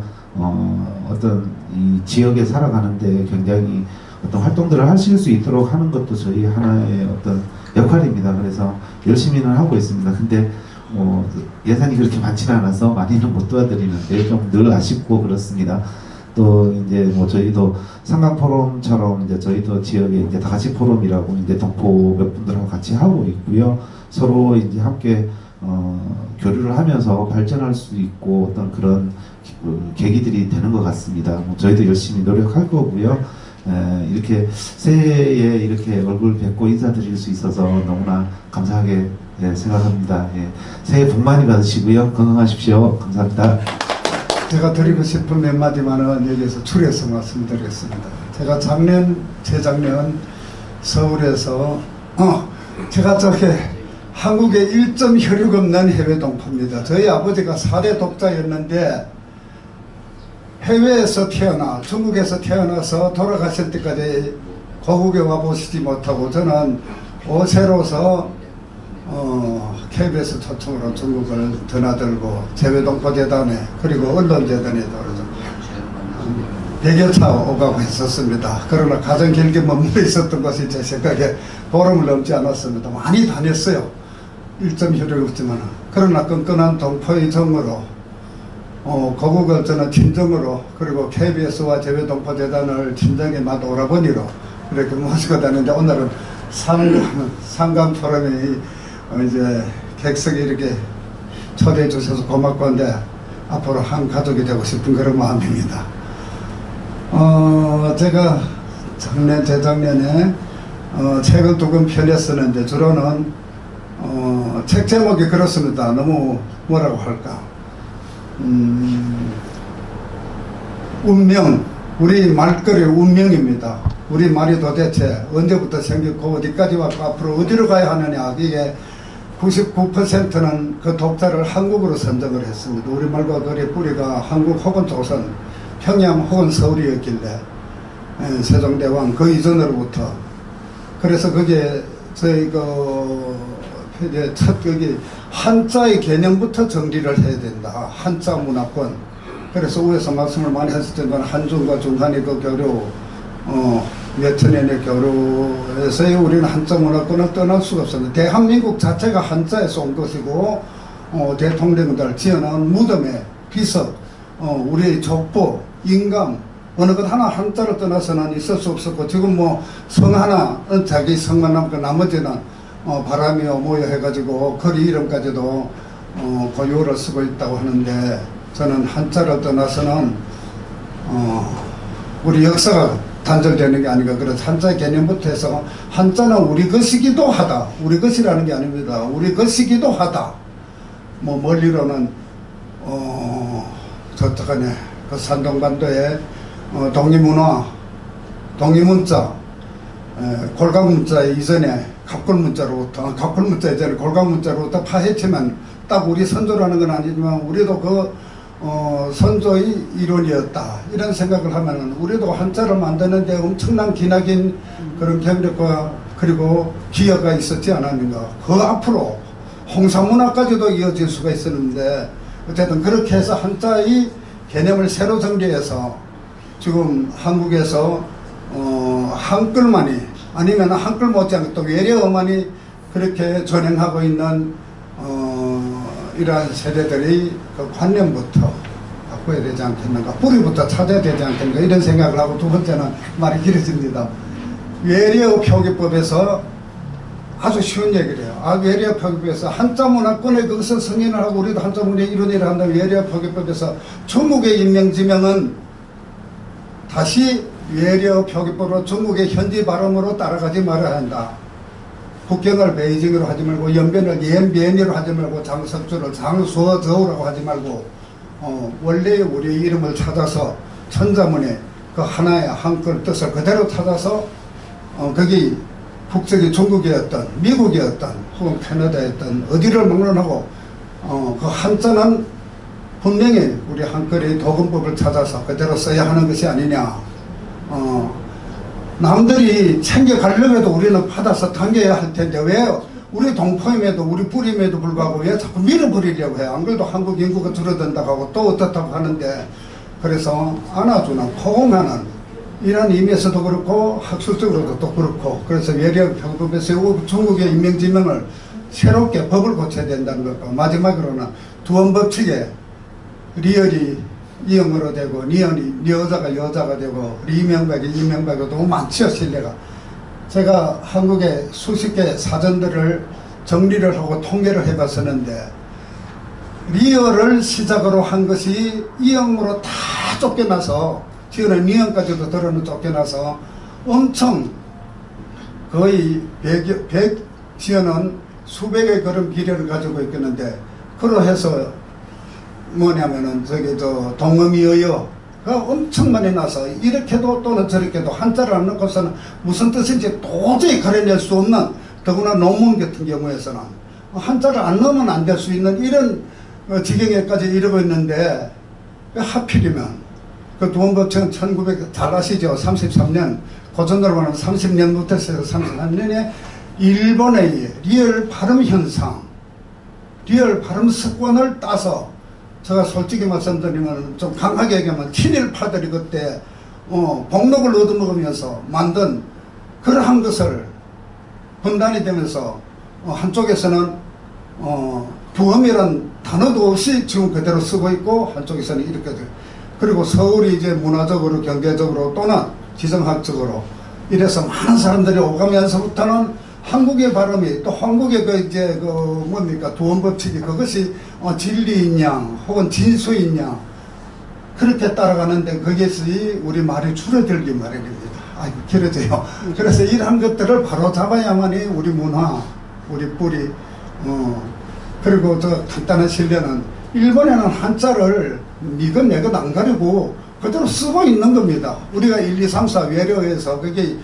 어떤 이 지역에 살아가는데 굉장히 어떤 활동들을 하실 수 있도록 하는 것도 저희 하나의 어떤 역할입니다. 그래서 열심히는 하고 있습니다. 근데 예산이 그렇게 많지는 않아서 많이는 못 도와드리는데 좀 늘 아쉽고 그렇습니다. 또 이제 뭐 저희도 상강포럼처럼 이제 저희도 지역에 이제 다같이 포럼이라고 이제 동포 몇 분들하고 같이 하고 있고요. 서로 이제 함께 교류를 하면서 발전할 수 있고 어떤 그런 계기들이 되는 것 같습니다. 뭐 저희도 열심히 노력할 거고요. 이렇게 새해에 이렇게 얼굴 뵙고 인사드릴 수 있어서 너무나 감사하게 생각합니다. 새해 복 많이 받으시고요. 건강하십시오. 감사합니다. 제가 드리고 싶은 몇 마디만은 여기에서 줄여서 말씀드리겠습니다. 제가 재작년 서울에서 제가 저게 한국에 1점 혈육 없는 해외 동포입니다. 저희 아버지가 4대 독자였는데 해외에서 태어나 중국에서 태어나서 돌아가실 때까지 고국에 와보시지 못하고 저는 오세로서 KBS 초청으로 중국을 드나들고 재외동포재단에 그리고 언론재단에도 100여 차 오가고 했었습니다. 그러나 가장 길게 머물러 있었던 것이 제 생각에 보름을 넘지 않았습니다. 많이 다녔어요. 일점 효력이 없지만. 그러나 끈끈한 동포의 정으로 거국을 저는 친정으로, 그리고 KBS와 재외동포재단을 친정의 맏 오라버니로 이렇게 모시고 다니는데, 오늘은 상감 포럼이 이제 객석에 이렇게 초대해 주셔서 고맙고 한데, 앞으로 한 가족이 되고 싶은 그런 마음입니다. 제가 재작년에 책을 2권 펴려 쓰는데, 주로는 책 제목이 그렇습니다. 너무 뭐라고 할까, 운명, 우리 말거리 운명입니다. 우리 말이 도대체 언제부터 생겼고 어디까지 왔고 앞으로 어디로 가야 하느냐. 이게 99%는 그 독자를 한국으로 선정을 했습니다. 우리 말과 거리의 뿌리가 한국 혹은 조선, 평양 혹은 서울이었길래, 세종대왕 그 이전으로부터. 그래서 그게 저희 첫 여기 한자의 개념부터 정리를 해야 된다. 한자 문화권. 그래서 위에서 말씀을 많이 했을 텐데, 한중과 중한의 그 교류, 몇천 년의 교류에서의 우리는 한자 문화권을 떠날 수가 없습니다. 대한민국 자체가 한자에서 온 것이고, 대통령들 지어놓은 무덤에 비석, 우리의 족보, 인감, 어느 것 하나 한자를 떠나서는 있을 수 없었고, 지금 뭐 성 하나는 자기 성만 남고 나머지는 바람이요 뭐요 해가지고 거리 이름까지도 고유어를 쓰고 있다고 하는데, 저는 한자를 떠나서는 우리 역사가 단절되는 게 아닌가. 그래서 한자 개념부터 해서, 한자는 우리 것이기도 하다. 우리 것이라는 게 아닙니다. 우리 것이기도 하다. 뭐 멀리로는 저쪽에 그 산동반도에 독립문화, 독립문자, 골강문자 이전에 갑골문자로부터, 갑골문자 이전에 골강문자로부터 파헤치면 딱 우리 선조라는 건 아니지만 우리도 그 선조의 일원이었다, 이런 생각을 하면은, 우리도 한자를 만드는데 엄청난 기나긴 그런 경력과 그리고 기여가 있었지 않았는가. 그 앞으로 홍사문화까지도 이어질 수가 있었는데, 어쨌든 그렇게 해서 한자의 개념을 새로 정리해서 지금 한국에서 한글만이, 아니면 한글 못지않게 또 외래어만이 그렇게 전행하고 있는 이러한 세대들의 그 관념부터 바꿔야 되지 않겠는가, 뿌리부터 찾아야 되지 않겠는가, 이런 생각을 하고, 두 번째는 말이 길어집니다. 외래어 표기법에서 아주 쉬운 얘기를 해요. 외래어 표기법에서 한자 문화권에 거기서 승인을 하고, 우리도 한자 문화의 일원이라 한다면 외래어 표기법에서 중국의 인명지명은 다시 외래어 표기법으로 중국의 현지 발음으로 따라가지 말아야 한다. 북경을 베이징으로 하지 말고, 연변을 연변이로 하지 말고, 장석주를 장수어저우라고 하지 말고, 원래의 우리의 이름을 찾아서 천자문의 그 하나의 한글 뜻을 그대로 찾아서, 거기 국적이 중국이었던 미국이었던 혹은 캐나다였던 어디를 막론하고, 그 한자는 분명히 우리 한글의 도금법을 찾아서 그대로 써야 하는 것이 아니냐. 남들이 챙겨가려고 해도 우리는 받아서 당겨야 할 텐데, 왜 우리 동포임에도 우리 뿌림에도 불구하고 왜 자꾸 밀어버리려고 해요. 안 그래도 한국 인구가 줄어든다고 하고 또 어떻다고 하는데, 그래서 안아주는, 포옹하는 이런 의미에서도 그렇고 학술적으로도 또 그렇고, 그래서 외래어 표기법에서 중국의 인명지명을 새롭게 법을 고쳐야 된다는 것과, 마지막으로는 두원법칙에 리얼이 이영어로 되고, 니언이 여자가 여자가 되고, 이명박이 이명박이 너무 많지요, 신뢰가. 제가 한국에 수십 개 사전들을 정리를 하고 통계를 해봤었는데, 리얼을 시작으로 한 것이 이영으로 다 쫓겨나서, 지어낸 미영까지도 들어는 쫓겨나서 엄청 거의 100 지어는 수백의 그런 비례를 가지고 있겠는데, 그러해서 뭐냐면은 동음이어가 엄청 많이 나서, 이렇게도 또는 저렇게도 한자를 안 넣고서는 무슨 뜻인지 도저히 가려낼 수 없는, 더구나 논문 같은 경우에서는 한자를 안 넣으면 안 될 수 있는 이런 지경에까지 이르고 있는데, 왜 하필이면 그 두원법칙은 1900, 잘 아시죠? 33년, 고전으로 말하면 30년부터 해서 33년에 일본의 리얼 발음 현상, 리얼 발음 습관을 따서, 제가 솔직히 말씀드리면 좀 강하게 얘기하면 친일파들이 그때 복록을 얻어먹으면서 만든 그러한 것을 분단이 되면서 한쪽에서는 부엄이란 단어도 없이 지금 그대로 쓰고 있고 한쪽에서는 이렇게 돼요. 그리고 서울이 이제 문화적으로 경제적으로 또는 지정학적으로 이래서 많은 사람들이 오가면서부터는 한국의 발음이 또 한국의 그 이제 그 뭡니까 두원법칙이 그것이 진리인 양 혹은 진수인 양 그렇게 따라가는데 거기에서 우리 말이 줄어들기 마련입니다. 아이고 길어져요. 그래서 이러한 것들을 바로 잡아야만이 우리 문화, 우리 뿌리, 그리고 저 간단한 실례는 일본에는 한자를 니건 내건 안 가리고 그대로 쓰고 있는 겁니다. 우리가 1, 2, 3, 4 외려해서 그게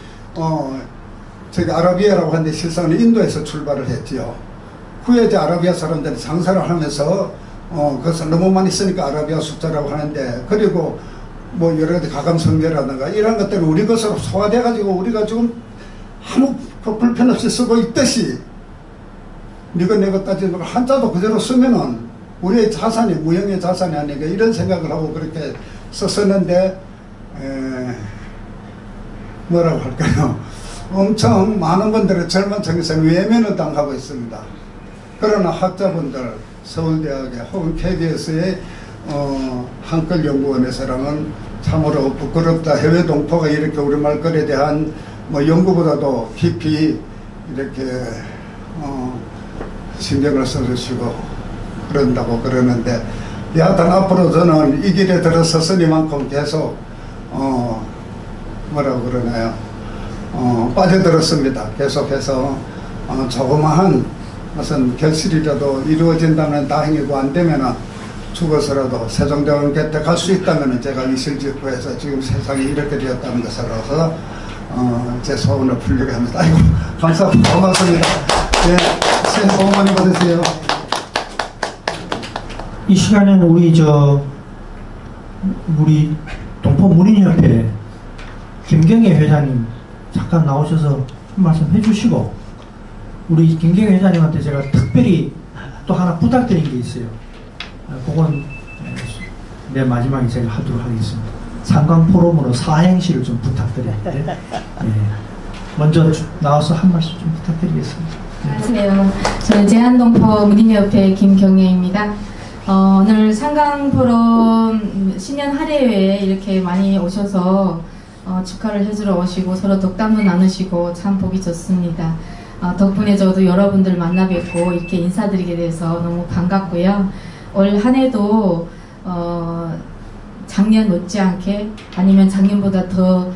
저기 아라비아라고 하는데 실상은 인도에서 출발을 했지요. 후에 이제 아라비아 사람들이 장사를 하면서 그것을 너무 많이 쓰니까 아라비아 숫자라고 하는데 그리고 뭐 여러 가지 가감성계라든가 이런 것들이 우리 것으로 소화돼 가지고 우리가 지금 아무 불편 없이 쓰고 있듯이 니가 내가 따지는 걸 한자도 그대로 쓰면은 우리의 자산이 무형의 자산이 아닌가 이런 생각을 하고 그렇게 썼었는데 뭐라고 할까요? 엄청 많은 분들이 젊은 층에서 외면을 당하고 있습니다. 그러나 학자분들 서울대학에 혹은 KBS의 한글연구원에서랑은 참으로 부끄럽다. 해외 동포가 이렇게 우리말거리에 대한 뭐 연구보다도 깊이 이렇게 신경을 써주시고 그런다고 그러는데 여하튼 앞으로 저는 이 길에 들어섰으니만큼 계속 뭐라고 그러나요? 빠져들었습니다. 계속해서 조그마한 무슨 결실이라도 이루어진다면 다행이고 안 되면은 죽어서라도 세종대왕 곁에 갈 수 있다면 제가 이실직고해서 지금 세상이 이렇게 되었다는 것으로서 제 소원을 풀리게 합니다. 아이고 감사합니다. 고맙습니다. 네, 새해 복 많이 받으세요. 이 시간에는 우리 동포문인협회 김경애 회장님 잠깐 나오셔서 한 말씀 해주시고 우리 김경애 회장님한테 제가 특별히 또 하나 부탁드린 게 있어요. 그건 내 마지막에 제가 하도록 하겠습니다. 상강포럼으로 사행시를 좀 부탁드리는데 먼저 나와서 한 말씀 좀 부탁드리겠습니다. 안녕하세요. 저는 제한동포 문인협회 김경애입니다. 오늘 상강포럼 신년 할애회에 이렇게 많이 오셔서 축하를 해주러 오시고 서로 덕담도 나누시고 참 보기 좋습니다. 덕분에 저도 여러분들 만나 뵙고 이렇게 인사드리게 돼서 너무 반갑고요. 올 한 해도 작년 못지않게 아니면 작년보다 더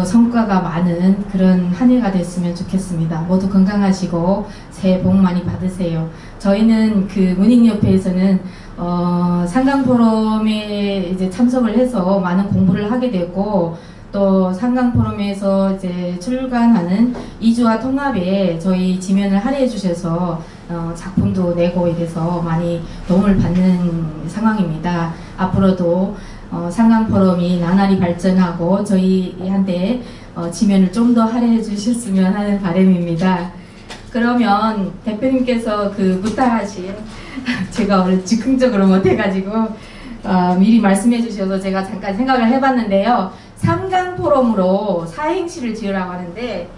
성과가 많은 그런 한 해가 됐으면 좋겠습니다. 모두 건강하시고 새해 복 많이 받으세요. 저희는 그 문인협회에서는 상강포럼에 이제 참석을 해서 많은 공부를 하게 되고 또 상강포럼에서 이제 출간하는 이주와 통합에 저희 지면을 할애해 주셔서 작품도 내고 이래서 많이 도움을 받는 상황입니다. 앞으로도 상강포럼이 나날이 발전하고 저희한테 지면을 좀 더 할애해 주셨으면 하는 바람입니다. 그러면 대표님께서 그 부탁하신 제가 오늘 즉흥적으로 못해가지고 미리 말씀해 주셔서 제가 잠깐 생각을 해봤는데요. 삼강포럼으로 사행시를 지으라고 하는데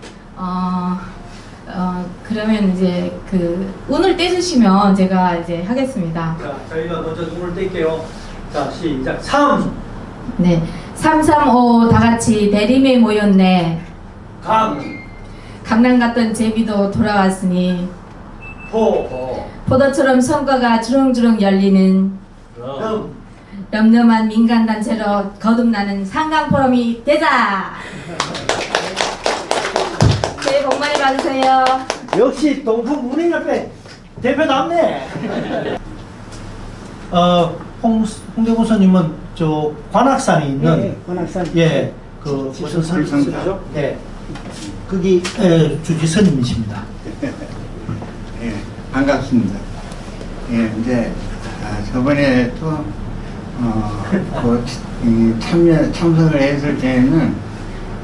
그러면 이제 그 운을 떼주시면 제가 이제 하겠습니다. 자, 저희가 먼저 운을 뗄게요. 자, 시작. 3. 네. 335 다 같이 대림에 모였네. 강남 갔던 제비도 돌아왔으니 포도처럼 성과가 주렁주렁 열리는 럼럼한 민간단체로 거듭나는 상강포럼이 되자! 새해 복 많이 받으세요. 역시 동포문인협회 대표답네. 홍대고선님은 저 관악산에 있는 관악산 그 무슨 산이죠? 네. 거기 주지스님이십니다. 예, 반갑습니다. 예, 이제 저번에 또 참석을 했을 때는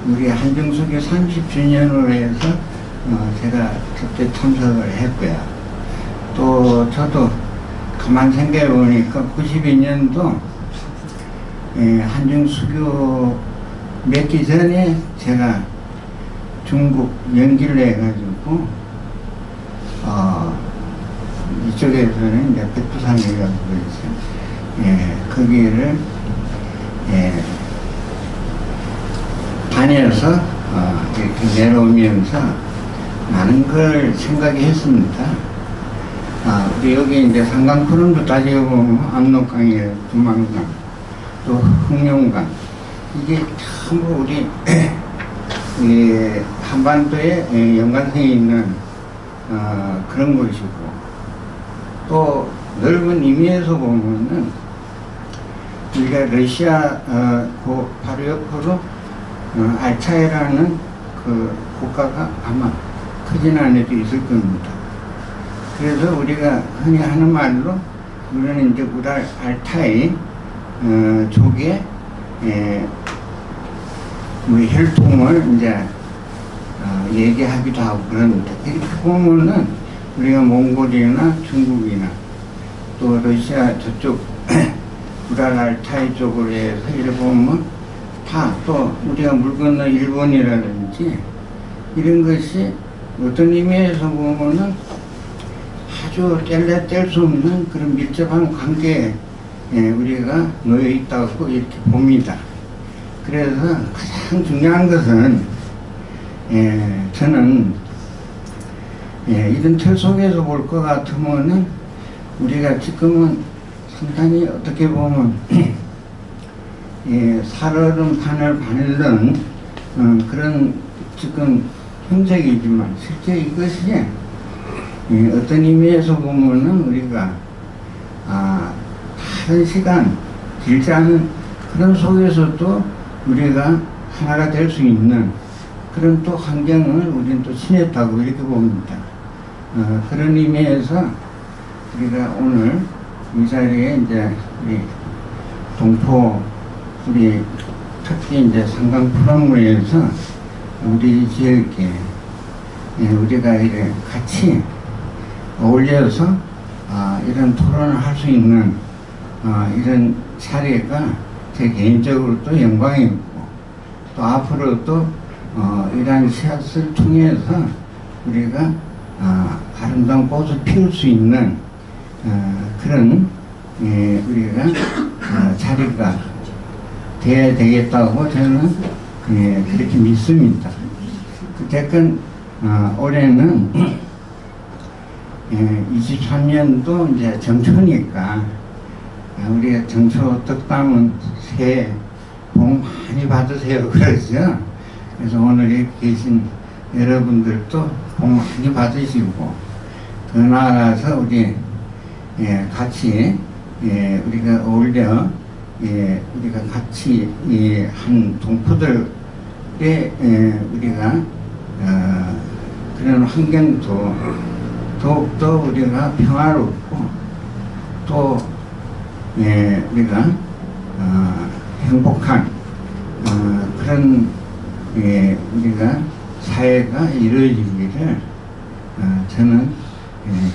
우리 한중수교 30주년으로 해서 제가 그때 참석을 했고요. 또 저도 가만 생각해 보니까 92년도 한중수교 몇 기 전에 제가 중국 연기를 해가지고 이쪽에서는 이제 백두산이라고 있어요. 예, 거기를 다녀서 이렇게 내려오면서 많은 걸 생각했습니다. 우리 여기 이제 상강푸름도 따지고 보면 압록강에 두만강, 또 흑룡강, 이게 전부 우리 한반도에 연관성이 있는 그런 곳이고, 또 넓은 의미에서 보면은 우리가 러시아 바로 옆으로 알차이라는 그 국가가 아마 크진 않아도 있을 겁니다. 그래서 우리가 흔히 하는 말로 우리는 이제 우랄 알타이 쪽에 우리 혈통을 이제 얘기하기도 하고 그러는데, 이렇게 보면은 우리가 몽골이나 중국이나 또 러시아 저쪽 우랄 알타이 쪽으로 해서 이렇게 보면 다, 또 우리가 물 건너 일본이라든지 이런 것이 어떤 의미에서 보면은 아주 뗄 수 없는 그런 밀접한 관계에 우리가 놓여 있다고 이렇게 봅니다. 그래서 가장 중요한 것은 저는 이런 틀 속에서 볼 것 같으면은 우리가 지금은 상당히 어떻게 보면 살얼음 바늘던 그런 지금 형색이지만, 실제 이것이 어떤 의미에서 보면은 우리가 다른 시간 길지 않은 그런 속에서도 우리가 하나가 될 수 있는 그런 또 환경을 우리는 또 지냈다고 이렇게 봅니다. 그런 의미에서 우리가 오늘 이 자리에 이제 우리 동포 우리 특히 이제 상강포럼에서 우리 지역에 우리가 이렇게 같이 어울려서 이런 토론을 할 수 있는 이런 자리가 제 개인적으로 또 영광이고, 또 앞으로도 이러한 씨앗을 통해서 우리가 아름다운 꽃을 피울 수 있는 그런 우리가 자리가 돼야 되겠다고 저는 그렇게 믿습니다. 어쨌든 올해는 23년도 이제 정초니까 우리가 정초 떡담은 새해 복 많이 받으세요 그러죠. 그래서 오늘 여기 계신 여러분들도 복 많이 받으시고, 더 나아가서 우리 같이 우리가 어울려 우리가 같이 한 동포들의 우리가 그런 환경도 더욱더 우리가 평화롭고, 또 우리가 행복한 그런 우리가 사회가 이루어지기를 저는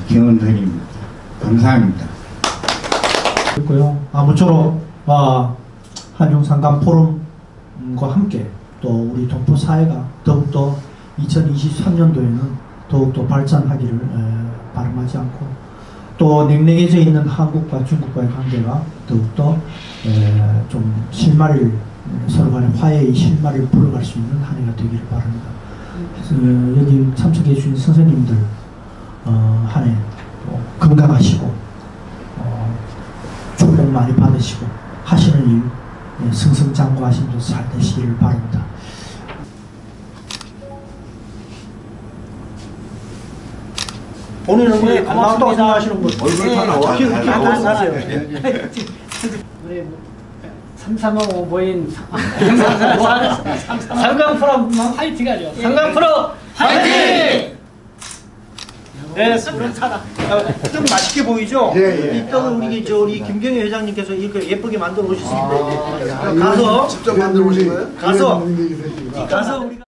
기원드립니다. 감사합니다. 있고요. 아무쪼록 한중상감 포럼과 함께 또 우리 동포 사회가 더욱더 2023년도에는 더욱더 발전하기를 바람하지 않고, 또 냉랭해져 있는 한국과 중국과의 관계가 더욱더 좀 실마리를, 서로 간의 화해의 실마리를 불어갈 수 있는 한 해가 되기를 바랍니다. 그래서 여기 참석해 주신 선생님들 한 해 건강하시고 축복 많이 받으시고 하시는 일 승승장구하시면서 잘 되시기를 바랍니다. 본인은 왜 고맙다고 생각하시는 분? 얼굴 다 나와. 하세요. 우리 335 모임 상강프로 화이팅하죠. 상강프로 화이팅! 네, 그렇잖아. 좀 맛있게 보이죠? 예. 이 떡은 우리 김경희 회장님께서 이렇게 예쁘게 만들어 오셨습니다. 가서 직접 만들어 오신 거예요? 가서 우리가